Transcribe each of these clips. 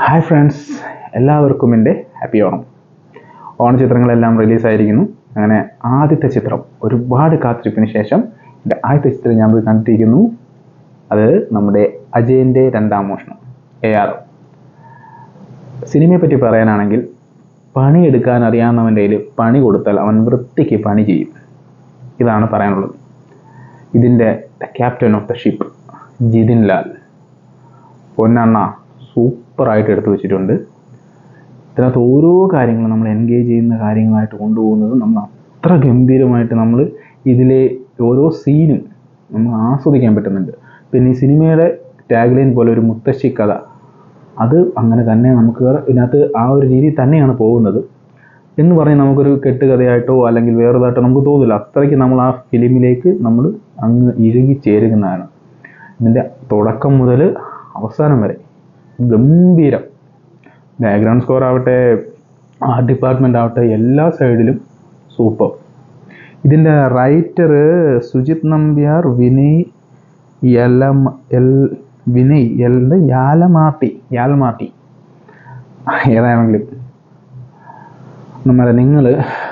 Hi friends, എല്ലാവർക്കും എൻ്റെ happy Onam. ഓണച്ചിത്രങ്ങളെല്ലാം റിലീസായിരിക്കുന്നു. അങ്ങനെ ആദ്യത്തെ ചിത്രം ഒരുപാട് കാത്തിരിപ്പിന് ശേഷം എൻ്റെ ആദ്യത്തെ ചിത്രം ഞാൻ പോയി കണ്ടിരിക്കുന്നു. അത് നമ്മുടെ അജയൻ്റെ രണ്ടാം മോഷണം AR. സിനിമയെ പറ്റി പറയാനാണെങ്കിൽ പണിയെടുക്കാൻ അറിയാവുന്നവൻ്റെ കയ്യിൽ പണി കൊടുത്താൽ അവൻ വൃത്തിക്ക് പണി ചെയ്യും. ഇതാണ് പറയാനുള്ളത്. ഇതിൻ്റെ captain of the ship Jithin Lal പൊന്നണ്ണ സൂപ്പറായിട്ട് എടുത്തു വെച്ചിട്ടുണ്ട്. ഇതിനകത്ത് ഓരോ കാര്യങ്ങളും നമ്മൾ എൻഗേജ് ചെയ്യുന്ന കാര്യങ്ങളായിട്ട് കൊണ്ടുപോകുന്നത് നമ്മൾ അത്ര ഗംഭീരമായിട്ട് നമ്മൾ ഇതിലെ ഓരോ സീനും നമ്മൾ ആസ്വദിക്കാൻ പറ്റുന്നുണ്ട്. പിന്നെ ഈ സിനിമയുടെ ടാഗ്ലൈൻ പോലെ ഒരു മുത്തശ്ശി കഥ, അത് അങ്ങനെ തന്നെ നമുക്ക് ഇതിനകത്ത് ആ ഒരു രീതിയിൽ തന്നെയാണ് പോകുന്നത് എന്ന് പറഞ്ഞ് നമുക്കൊരു കെട്ടുകഥയായിട്ടോ അല്ലെങ്കിൽ വേറൊതായിട്ടോ നമുക്ക് തോന്നില്ല. അത്രയ്ക്ക് നമ്മൾ ആ ഫിലിമിലേക്ക് നമ്മൾ അങ്ങ് ഇഴുകി ചേരുന്നതാണ്. ഇതിൻ്റെ തുടക്കം മുതൽ അവസാനം വരെ ഗംഭീരം. ബാക്ക്ഗ്രൗണ്ട് സ്കോർ ആവട്ടെ, ആർട്ട് ഡിപ്പാർട്ട്മെൻ്റ് ആവട്ടെ, എല്ലാ സൈഡിലും സൂപ്പർ. ഇതിൻ്റെ റൈറ്റർ സുജിത് നമ്പ്യാർ, വിനയ് യാലമാട്ടി ഏതാണെങ്കിലും നിങ്ങൾ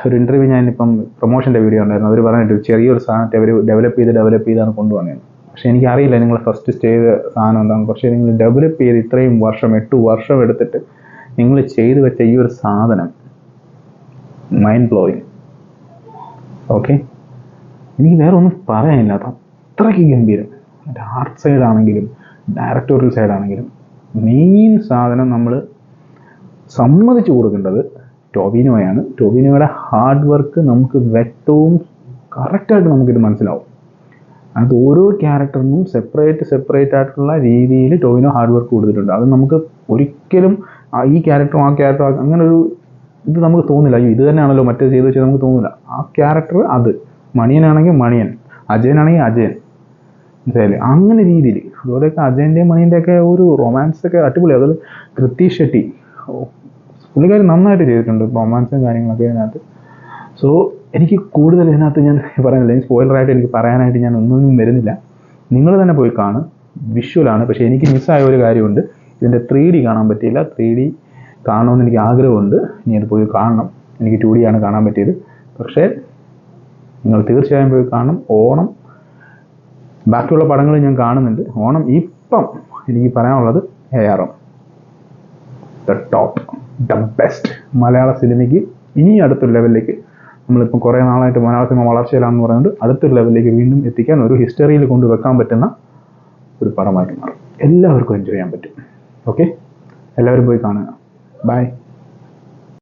ഒരു ഇൻ്റർവ്യൂ, ഞാനിപ്പം പ്രൊമോഷൻ്റെ വീഡിയോ ഉണ്ടായിരുന്നു, അവർ പറഞ്ഞിട്ട് ചെറിയൊരു സാധനത്തെ അവർ ഡെവലപ്പ് ചെയ്താണ് കൊണ്ടുവന്നത്. പക്ഷേ എനിക്കറിയില്ല നിങ്ങൾ ഫസ്റ്റ് ചെയ്ത സാധനം എന്താണെന്ന്. പക്ഷേ നിങ്ങൾ ഡെവലപ്പ് ചെയ്ത് ഇത്രയും വർഷം 8 വർഷം എടുത്തിട്ട് നിങ്ങൾ ചെയ്തു വെച്ച ഈ ഒരു സാധനം മൈൻഡ് ബ്ലോയിങ്. ഓക്കെ, എനിക്ക് വേറെ ഒന്നും പറയാനില്ല. അത് അത്രയ്ക്ക് ഗംഭീരം. ആർട്ട് സൈഡാണെങ്കിലും ഡയറക്ടോറിയൽ സൈഡാണെങ്കിലും മെയിൻ സാധനം നമ്മൾ സമ്മതിച്ചു കൊടുക്കേണ്ടത് ടോവിനോയാണ്. ടോവിനോയുടെ ഹാർഡ് വർക്ക് നമുക്ക് വ്യക്തവും കറക്റ്റായിട്ട് നമുക്കിത് മനസ്സിലാവും. അത് ഓരോ ക്യാരക്ടറിനും സെപ്പറേറ്റ് ആയിട്ടുള്ള രീതിയിൽ ടോവിനോ ഹാർഡ് വർക്ക് കൊടുത്തിട്ടുണ്ട്. അത് നമുക്ക് ഒരിക്കലും ഈ ക്യാരക്ടറും ആ ക്യാരക്ടറും അങ്ങനെ ഒരു ഇത് നമുക്ക് തോന്നില്ല. ഇത് തന്നെയാണല്ലോ മറ്റേ ചെയ്ത് വെച്ചാൽ നമുക്ക് തോന്നില്ല. ആ ക്യാരക്ടർ അത് മണിയനാണെങ്കിൽ മണിയൻ, അജയനാണെങ്കിൽ അജയൻ, മനസ്സിലായില്ലേ? അങ്ങനെ രീതിയിൽ. അതുപോലെയൊക്കെ അജയൻ്റെയും മണിയൻ്റെയൊക്കെ ഒരു റൊമാൻസൊക്കെ അടിപൊളി. അതിൽ കൃതി ഷെട്ടി പുള്ളിക്കാരി നന്നായിട്ട് ചെയ്തിട്ടുണ്ട് റൊമാൻസും കാര്യങ്ങളൊക്കെ ഇതിനകത്ത്. സോ എനിക്ക് കൂടുതൽ ഇതിനകത്ത് ഞാൻ പറയുന്നില്ല, സ്പോയിലറായിട്ട് എനിക്ക് പറയാനായിട്ട് ഞാൻ ഒന്നും വരുന്നില്ല. നിങ്ങൾ തന്നെ പോയി കാണും. വിഷ്വലാണ്. പക്ഷേ എനിക്ക് മിസ്സായ ഒരു കാര്യമുണ്ട്, ഇതിൻ്റെ 3D കാണാൻ പറ്റിയില്ല. 3D കാണണമെന്ന് എനിക്ക് ആഗ്രഹമുണ്ട്. ഇനി അത് പോയി കാണണം. എനിക്ക് 2D ആണ് കാണാൻ പറ്റിയത്. പക്ഷേ നിങ്ങൾ തീർച്ചയായും പോയി കാണണം. ഓണം ബാക്കിയുള്ള പടങ്ങൾ ഞാൻ കാണുന്നുണ്ട്. ഓണം ഇപ്പം എനിക്ക് പറയാനുള്ളത് AR the top, the best. മലയാള സിനിമയ്ക്ക് ഇനി അടുത്തൊരു ലെവലിലേക്ക്, നമ്മളിപ്പം കുറേ നാളായിട്ട് മലയാള സിനിമ വളർച്ചയിലാണെന്ന് പറയുന്നത്, അടുത്തൊരു ലെവലിലേക്ക് വീണ്ടും എത്തിക്കാൻ ഒരു ഹിസ്റ്ററിയിൽ കൊണ്ടുവെക്കാൻ പറ്റുന്ന ഒരു പടമായിട്ട് മാറും. എല്ലാവർക്കും എൻജോയ് ചെയ്യാൻ പറ്റും. ഓക്കെ, എല്ലാവരും പോയി കാണുക. ബൈ.